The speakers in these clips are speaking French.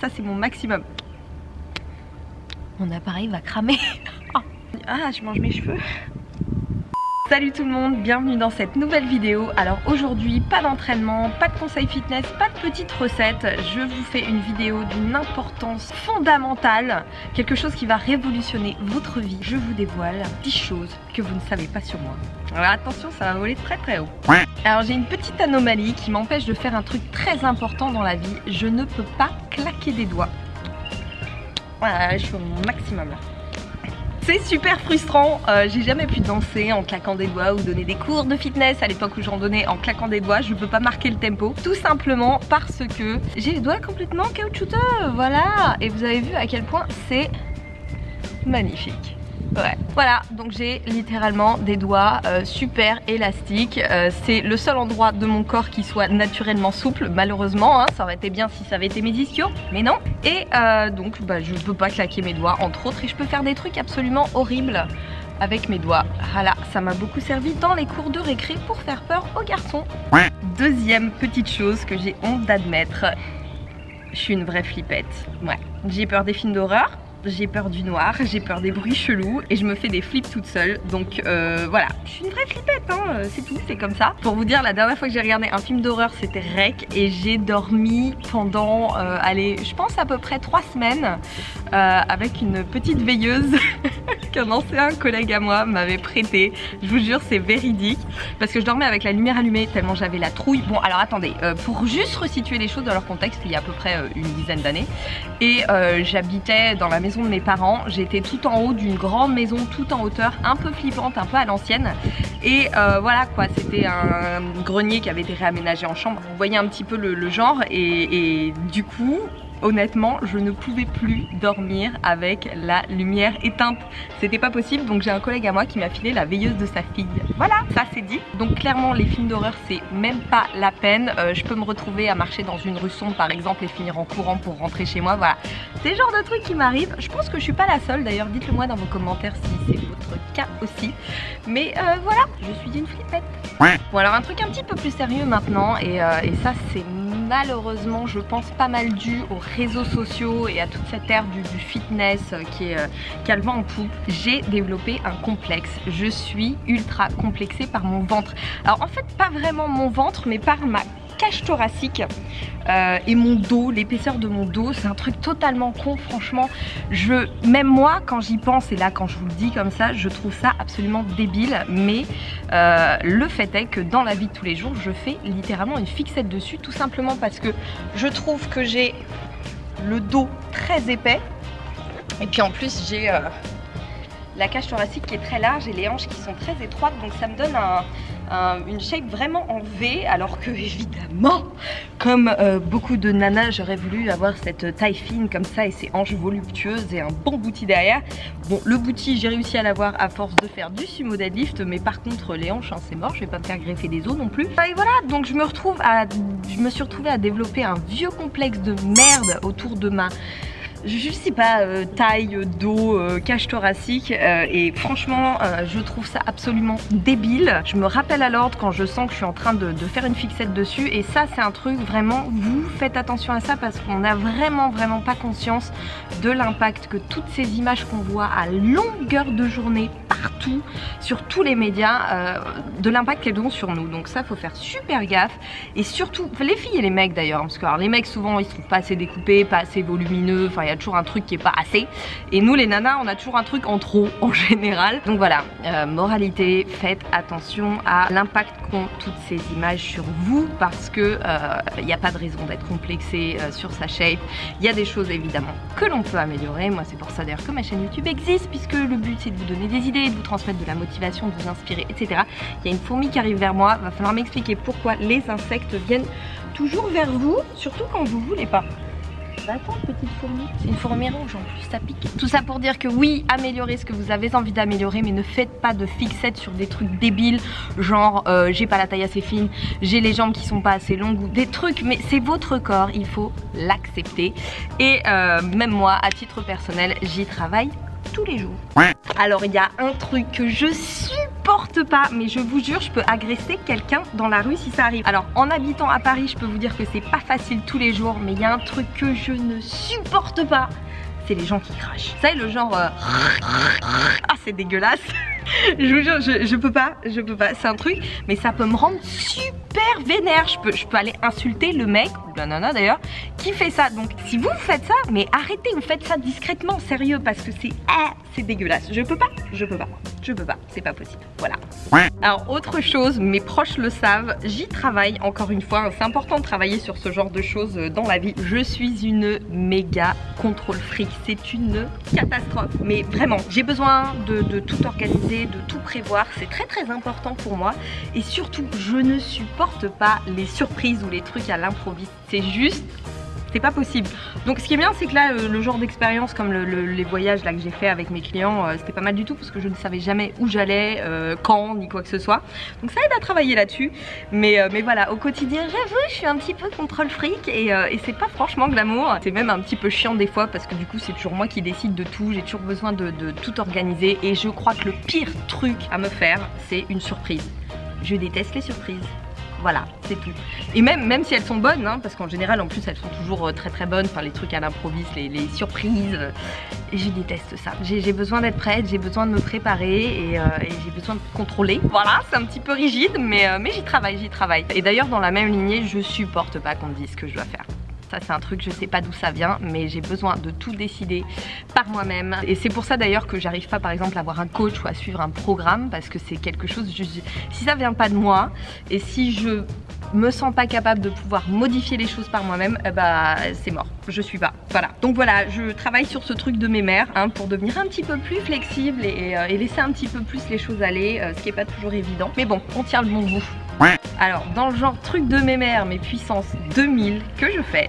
ça c'est mon maximum. Mon appareil va cramer. Ah, je mange mes cheveux. Salut tout le monde, bienvenue dans cette nouvelle vidéo. Alors aujourd'hui, pas d'entraînement, pas de conseils fitness, pas de petites recettes. Je vous fais une vidéo d'une importance fondamentale, quelque chose qui va révolutionner votre vie. Je vous dévoile 10 choses que vous ne savez pas sur moi. Alors attention, ça va voler très très haut. Alors j'ai une petite anomalie qui m'empêche de faire un truc très important dans la vie. Je ne peux pas claquer des doigts. Voilà, je suis au maximum là. C'est super frustrant, j'ai jamais pu danser en claquant des doigts ou donner des cours de fitness à l'époque où j'en donnais en claquant des doigts. Je peux pas marquer le tempo, tout simplement parce que j'ai les doigts complètement caoutchouteux, voilà. Et vous avez vu à quel point c'est magnifique. Ouais. Voilà, donc j'ai littéralement des doigts super élastiques. C'est le seul endroit de mon corps qui soit naturellement souple, malheureusement, hein. Ça aurait été bien si ça avait été mes ischios, mais non. Et donc bah, je peux pas claquer mes doigts entre autres, et je peux faire des trucs absolument horribles avec mes doigts. Voilà, ça m'a beaucoup servi dans les cours de récré pour faire peur aux garçons. Deuxième petite chose que j'ai honte d'admettre, je suis une vraie flippette. Ouais, j'ai peur des films d'horreur. J'ai peur du noir, j'ai peur des bruits chelous et je me fais des flips toute seule. Donc voilà, je suis une vraie flippette, hein, c'est tout, c'est comme ça. Pour vous dire, la dernière fois que j'ai regardé un film d'horreur, c'était Rec, et j'ai dormi pendant, allez, je pense à peu près 3 semaines avec une petite veilleuse qu'un ancien collègue à moi m'avait prêtée. Je vous jure, c'est véridique, parce que je dormais avec la lumière allumée tellement j'avais la trouille. Bon, alors attendez, pour juste resituer les choses dans leur contexte, il y a à peu près une dizaine d'années, et j'habitais dans la maison de mes parents. J'étais tout en haut d'une grande maison, tout en hauteur, un peu flippante, un peu à l'ancienne, et voilà quoi, c'était un grenier qui avait été réaménagé en chambre. Vous voyez un petit peu le genre, et du coup honnêtement, je ne pouvais plus dormir avec la lumière éteinte. C'était pas possible, donc j'ai un collègue à moi qui m'a filé la veilleuse de sa fille. Voilà, ça c'est dit. Donc clairement, les films d'horreur, c'est même pas la peine. Je peux me retrouver à marcher dans une rue sombre par exemple et finir en courant pour rentrer chez moi. Voilà, c'est le genre de trucs qui m'arrivent. Je pense que je suis pas la seule, d'ailleurs dites-le moi dans vos commentaires si c'est votre cas aussi. Mais voilà, je suis une flippette. Bon, alors un truc un petit peu plus sérieux maintenant, et ça c'est malheureusement je pense pas mal dû aux réseaux sociaux et à toute cette ère du fitness qui a le vent en poupe. J'ai développé un complexe. Je suis ultra complexée par mon ventre. Alors en fait pas vraiment mon ventre, mais par ma cage thoracique et mon dos, l'épaisseur de mon dos. C'est un truc totalement con, franchement. Même moi quand j'y pense, et là quand je vous le dis comme ça, je trouve ça absolument débile, mais le fait est que dans la vie de tous les jours, je fais littéralement une fixette dessus, tout simplement parce que je trouve que j'ai le dos très épais, et puis en plus j'ai la cage thoracique qui est très large et les hanches qui sont très étroites, donc ça me donne une shape vraiment en V, alors que évidemment, comme beaucoup de nanas, j'aurais voulu avoir cette taille fine comme ça et ces hanches voluptueuses et un bon bouti derrière. Bon, le bouti j'ai réussi à l'avoir à force de faire du sumo deadlift, mais par contre les hanches, hein, c'est mort, je vais pas me faire greffer des os non plus. Et voilà, donc je me suis retrouvée à développer un vieux complexe de merde autour de ma, je sais pas, taille, dos, cage thoracique, et franchement je trouve ça absolument débile. Je me rappelle à l'ordre quand je sens que je suis en train de faire une fixette dessus, et ça c'est un truc vraiment, vous faites attention à ça, parce qu'on n'a vraiment pas conscience de l'impact que toutes ces images qu'on voit à longueur de journée partout, sur tous les médias, de l'impact qu'elles ont sur nous. Donc ça faut faire super gaffe, et surtout les filles et les mecs d'ailleurs, parce que alors, les mecs souvent ils se trouvent pas assez découpés, pas assez volumineux, enfin il y a toujours un truc qui est pas assez, et nous les nanas on a toujours un truc en trop en général. Donc voilà, moralité, faites attention à l'impact qu'ont toutes ces images sur vous, parce que il n'y a pas de raison d'être complexé sur sa shape. Il y a des choses évidemment que l'on peut améliorer. Moi c'est pour ça d'ailleurs que ma chaîne YouTube existe, puisque le but c'est de vous donner des idées, de vous transmettre de la motivation, de vous inspirer, etc. Il y a une fourmi qui arrive vers moi, va falloir m'expliquer pourquoi les insectes viennent toujours vers vous, surtout quand vous voulez pas. Attends, petite fourmi. C'est une fourmi rouge en plus, ça pique. Tout ça pour dire que oui, améliorez ce que vous avez envie d'améliorer, mais ne faites pas de fixettes sur des trucs débiles, genre j'ai pas la taille assez fine, j'ai les jambes qui sont pas assez longues, ou des trucs, mais c'est votre corps, il faut l'accepter. Et même moi, à titre personnel, j'y travaille tous les jours. Alors il y a un truc que je supporte supporte pas, mais je vous jure, je peux agresser quelqu'un dans la rue si ça arrive. Alors en habitant à Paris, je peux vous dire que c'est pas facile tous les jours, mais il y a un truc que je ne supporte pas, c'est les gens qui crachent. Ça, le genre ah, c'est dégueulasse. Je vous jure, je peux pas, c'est un truc, mais ça peut me rendre super vénère. Je peux aller insulter le mec, ou la nana d'ailleurs, qui fait ça. Donc si vous faites ça, mais arrêtez, vous faites ça discrètement, sérieux, parce que c'est dégueulasse. Je peux pas, c'est pas possible, voilà. Alors autre chose, mes proches le savent, j'y travaille encore une fois, c'est important de travailler sur ce genre de choses dans la vie. Je suis une méga contrôle freak, c'est une catastrophe, mais vraiment, j'ai besoin de tout organiser, de tout prévoir, c'est très important pour moi. Et surtout, je ne supporte pas les surprises ou les trucs à l'improviste, c'est juste... c'est pas possible. Donc ce qui est bien, c'est que là le genre d'expérience comme les voyages là que j'ai fait avec mes clients, c'était pas mal du tout parce que je ne savais jamais où j'allais, quand, ni quoi que ce soit. Donc ça aide à travailler là-dessus. Mais voilà, au quotidien, j'avoue, je suis un petit peu contrôle freak et c'est pas franchement glamour. C'est même un petit peu chiant des fois parce que du coup c'est toujours moi qui décide de tout. J'ai toujours besoin de tout organiser et je crois que le pire truc à me faire, c'est une surprise. Je déteste les surprises. Voilà, c'est tout. Et même si elles sont bonnes, hein, parce qu'en général en plus elles sont toujours très bonnes, enfin les trucs à l'improviste, les surprises, et je déteste ça. J'ai besoin d'être prête, j'ai besoin de me préparer et j'ai besoin de contrôler. Voilà, c'est un petit peu rigide, mais j'y travaille. Et d'ailleurs dans la même lignée, je supporte pas qu'on me dise ce que je dois faire. Ça c'est un truc, je sais pas d'où ça vient, mais j'ai besoin de tout décider par moi-même. Et c'est pour ça d'ailleurs que j'arrive pas par exemple à avoir un coach ou à suivre un programme, parce que c'est quelque chose, si ça vient pas de moi, et si je me sens pas capable de pouvoir modifier les choses par moi-même, bah c'est mort, je suis pas. Voilà. Donc voilà, je travaille sur ce truc de mes mères hein, pour devenir un petit peu plus flexible et laisser un petit peu plus les choses aller, ce qui est pas toujours évident. Mais bon, on tient le bon bout. Alors dans le genre truc de mes mères, mes puissances 2000 que je fais,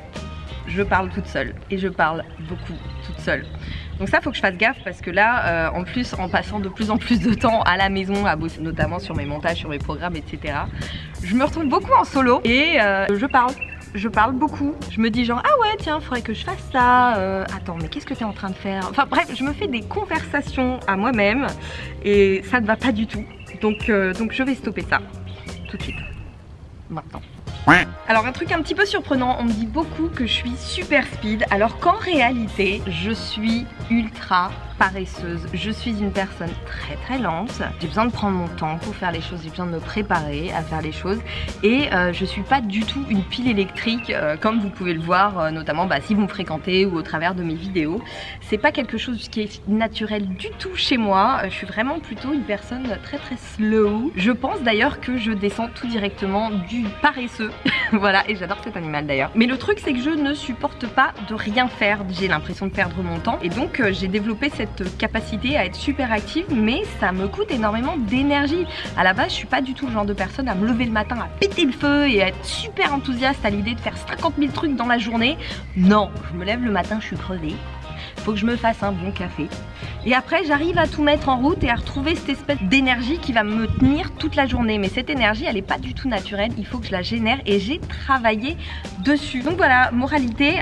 je parle toute seule et je parle beaucoup toute seule. Donc ça faut que je fasse gaffe parce que là en plus en passant de plus en plus de temps à la maison à bosser notamment sur mes montages, sur mes programmes etc, je me retrouve beaucoup en solo et je parle beaucoup. Je me dis genre ah ouais tiens faudrait que je fasse ça, attends mais qu'est-ce que tu es en train de faire, enfin bref je me fais des conversations à moi-même et ça ne va pas du tout. Donc je vais stopper ça tout de suite, maintenant. Alors un truc un petit peu surprenant, on me dit beaucoup que je suis super speed alors qu'en réalité je suis ultra paresseuse. Je suis une personne très lente, j'ai besoin de prendre mon temps pour faire les choses, j'ai besoin de me préparer à faire les choses et je suis pas du tout une pile électrique comme vous pouvez le voir notamment si vous me fréquentez ou au travers de mes vidéos. C'est pas quelque chose qui est naturel du tout chez moi, je suis vraiment plutôt une personne très slow. Je pense d'ailleurs que je descends tout directement du paresseux voilà, et j'adore cet animal d'ailleurs. Mais le truc c'est que je ne supporte pas de rien faire, j'ai l'impression de perdre mon temps et donc j'ai développé cette capacité à être super active, mais ça me coûte énormément d'énergie. À la base je suis pas du tout le genre de personne à me lever le matin à péter le feu et à être super enthousiaste à l'idée de faire 50 000 trucs dans la journée. Non, je me lève le matin, je suis crevée, faut que je me fasse un bon café et après j'arrive à tout mettre en route et à retrouver cette espèce d'énergie qui va me tenir toute la journée. Mais cette énergie elle est pas du tout naturelle, il faut que je la génère et j'ai travaillé dessus. Donc voilà, moralité,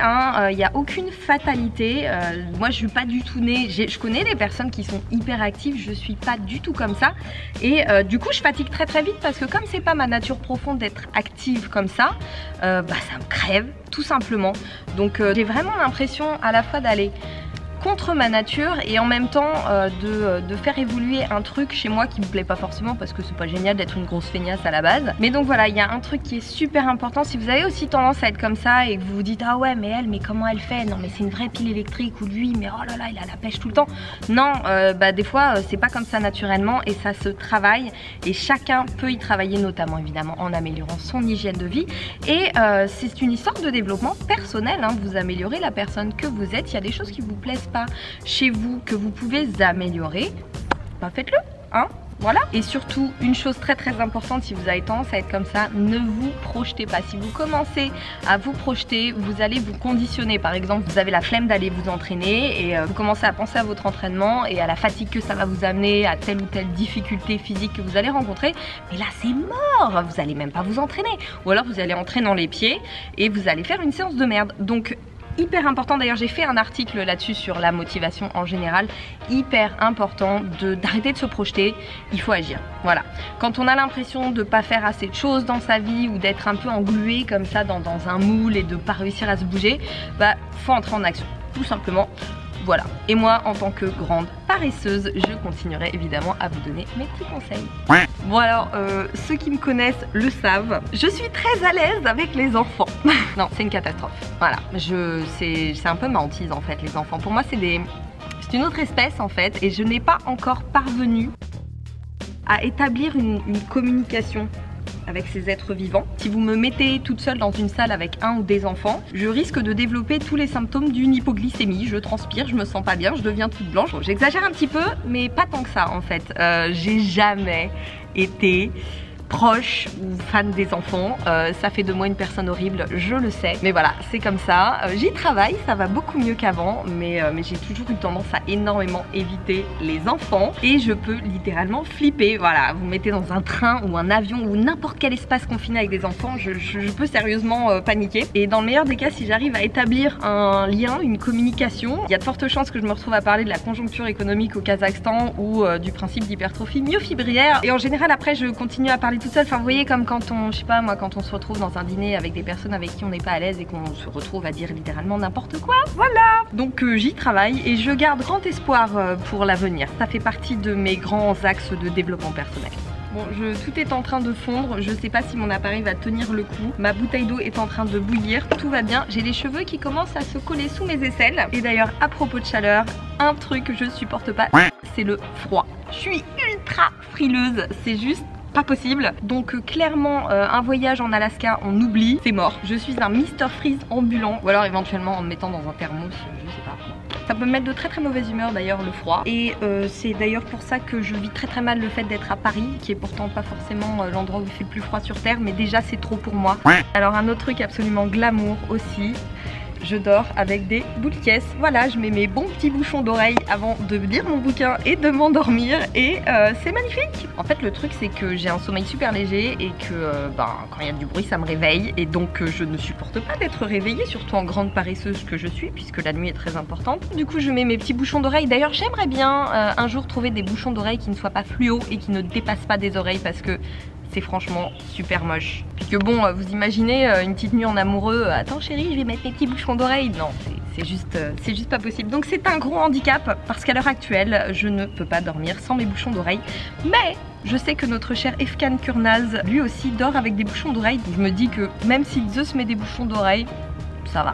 il n'y a aucune fatalité. Moi je suis pas du tout née, je connais des personnes qui sont hyper actives, je suis pas du tout comme ça et du coup je fatigue très vite parce que comme c'est pas ma nature profonde d'être active comme ça, ça me crève tout simplement. Donc j'ai vraiment l'impression à la fois d'aller contre ma nature et en même temps de faire évoluer un truc chez moi qui me plaît pas forcément parce que c'est pas génial d'être une grosse feignasse à la base. Mais donc voilà, il y a un truc qui est super important. Si vous avez aussi tendance à être comme ça et que vous vous dites ah ouais mais elle, mais comment elle fait, non mais c'est une vraie pile électrique, ou lui mais oh là là il a la pêche tout le temps. Non, des fois c'est pas comme ça naturellement et ça se travaille et chacun peut y travailler, notamment évidemment en améliorant son hygiène de vie et c'est une histoire de développement personnel hein. Vous améliorez la personne que vous êtes, il y a des choses qui vous plaisent pas chez vous que vous pouvez améliorer, faites-le hein. Voilà. Et surtout une chose très importante, si vous avez tendance à être comme ça, ne vous projetez pas. Si vous commencez à vous projeter, vous allez vous conditionner. Par exemple, vous avez la flemme d'aller vous entraîner et vous commencez à penser à votre entraînement et à la fatigue que ça va vous amener, à telle ou telle difficulté physique que vous allez rencontrer. Mais là c'est mort, vous allez même pas vous entraîner. Ou alors vous allez entrer dans les pieds et vous allez faire une séance de merde. Donc hyper important, d'ailleurs j'ai fait un article là-dessus sur la motivation en général, hyper important d'arrêter de se projeter, il faut agir. Voilà, quand on a l'impression de pas faire assez de choses dans sa vie ou d'être un peu englué comme ça dans un moule et de pas réussir à se bouger, bah faut entrer en action, tout simplement. Voilà, et moi en tant que grande paresseuse, je continuerai évidemment à vous donner mes petits conseils. Bon alors, ceux qui me connaissent le savent, je suis très à l'aise avec les enfants. Non, c'est une catastrophe. Voilà, c'est un peu ma hantise en fait, les enfants. Pour moi c'est une autre espèce en fait, et je n'ai pas encore parvenu à établir une communication avec ces êtres vivants. Si vous me mettez toute seule dans une salle avec un ou des enfants, je risque de développer tous les symptômes d'une hypoglycémie. Je transpire, je me sens pas bien, je deviens toute blanche. Bon, j'exagère un petit peu, mais pas tant que ça en fait. J'ai jamais été proche ou fan des enfants, ça fait de moi une personne horrible, je le sais, mais voilà, c'est comme ça, j'y travaille, ça va beaucoup mieux qu'avant, mais j'ai toujours eu tendance à énormément éviter les enfants, et je peux littéralement flipper. Voilà, vous mettez dans un train ou un avion ou n'importe quel espace confiné avec des enfants, je peux sérieusement paniquer, et dans le meilleur des cas, si j'arrive à établir un lien, une communication, il y a de fortes chances que je me retrouve à parler de la conjoncture économique au Kazakhstan ou du principe d'hypertrophie myofibrillaire, et en général après je continue à parler toute seule. Enfin vous voyez, comme quand on, je sais pas moi, quand on se retrouve dans un dîner avec des personnes avec qui on n'est pas à l'aise et qu'on se retrouve à dire littéralement n'importe quoi. Voilà. Donc j'y travaille et je garde grand espoir pour l'avenir. Ça fait partie de mes grands axes de développement personnel. Bon, tout est en train de fondre, je sais pas si mon appareil va tenir le coup. Ma bouteille d'eau est en train de bouillir, tout va bien. J'ai les cheveux qui commencent à se coller sous mes aisselles. Et d'ailleurs, à propos de chaleur, un truc que je supporte pas, c'est le froid. Je suis ultra frileuse, c'est juste pas possible. Donc clairement un voyage en Alaska on oublie, c'est mort. Je suis un Mr Freeze ambulant, ou alors éventuellement en me mettant dans un thermos, je sais pas. Ça peut me mettre de très mauvaise humeur d'ailleurs le froid, et c'est d'ailleurs pour ça que je vis très mal le fait d'être à Paris, qui est pourtant pas forcément l'endroit où il fait le plus froid sur terre, mais déjà c'est trop pour moi. Alors un autre truc absolument glamour aussi, je dors avec des boules de caisse. Voilà, je mets mes bons petits bouchons d'oreille avant de lire mon bouquin et de m'endormir, et c'est magnifique. En fait le truc c'est que j'ai un sommeil super léger et que quand il y a du bruit ça me réveille, et donc je ne supporte pas d'être réveillée, surtout en grande paresseuse que je suis, puisque la nuit est très importante. Du coup je mets mes petits bouchons d'oreille. D'ailleurs j'aimerais bien un jour trouver des bouchons d'oreille qui ne soient pas fluo et qui ne dépassent pas des oreilles, parce que c'est franchement super moche. Puis que bon, vous imaginez une petite nuit en amoureux, attends chérie, je vais mettre mes petits bouchons d'oreille. Non, c'est juste pas possible. Donc c'est un gros handicap, parce qu'à l'heure actuelle, je ne peux pas dormir sans mes bouchons d'oreille. Mais je sais que notre cher Efkan Kurnaz, lui aussi, dort avec des bouchons d'oreille. Donc je me dis que même si Zeus met des bouchons d'oreille, ça va.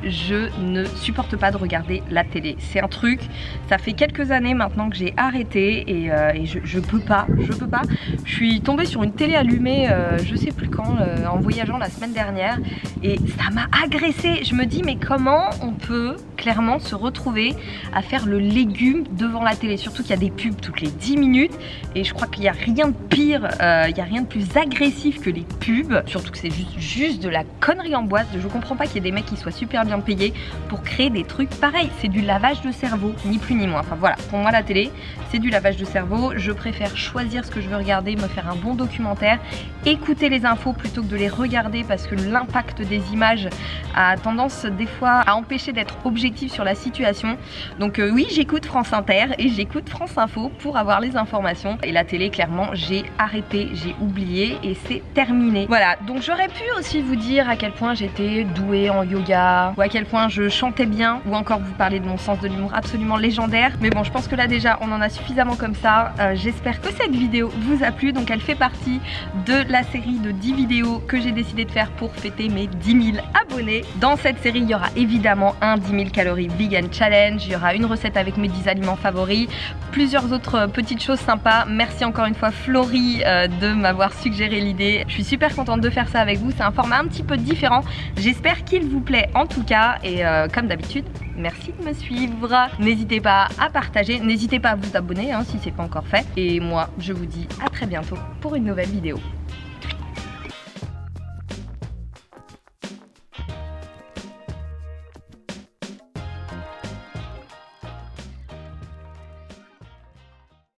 Je ne supporte pas de regarder la télé. C'est un truc, ça fait quelques années maintenant que j'ai arrêté, et je peux pas. Je suis tombée sur une télé allumée, je sais plus quand, en voyageant la semaine dernière, et ça m'a agressée. Je me dis mais comment on peut clairement se retrouver à faire le légume devant la télé, surtout qu'il y a des pubs toutes les 10 minutes, et je crois qu'il n'y a rien de pire, il n'y a rien de plus agressif que les pubs, surtout que c'est juste de la connerie en boîte. Je comprends pas qu'il y ait des mecs qui soient super bien payés pour créer des trucs pareils. C'est du lavage de cerveau, ni plus ni moins. Enfin voilà, pour moi la télé c'est du lavage de cerveau. Je préfère choisir ce que je veux regarder, me faire un bon documentaire, écouter les infos plutôt que de les regarder, parce que l'impact des images a tendance des fois à empêcher d'être objectif sur la situation. Donc oui, j'écoute France Inter et j'écoute France Info pour avoir les informations, et la télé clairement j'ai arrêté, j'ai oublié, et c'est terminé. Voilà, donc j'aurais pu aussi vous dire à quel point j'étais douée en yoga, ou à quel point je chantais bien, ou encore vous parler de mon sens de l'humour absolument légendaire. Mais bon, je pense que là déjà on en a suffisamment comme ça. J'espère que cette vidéo vous a plu. Donc elle fait partie de la série de 10 vidéos que j'ai décidé de faire pour fêter mes 10 000 abonnés. Dans cette série il y aura évidemment un 10 000 calories vegan challenge, il y aura une recette avec mes 10 aliments favoris, plusieurs autres petites choses sympas. Merci encore une fois Florie de m'avoir suggéré l'idée. Je suis super contente de faire ça avec vous. C'est un format un petit peu différent, j'espère qu'il vous plaît en tout cas, et comme d'habitude merci de me suivre, n'hésitez pas à partager, n'hésitez pas à vous abonner si c'est pas encore fait, et moi je vous dis à très bientôt pour une nouvelle vidéo.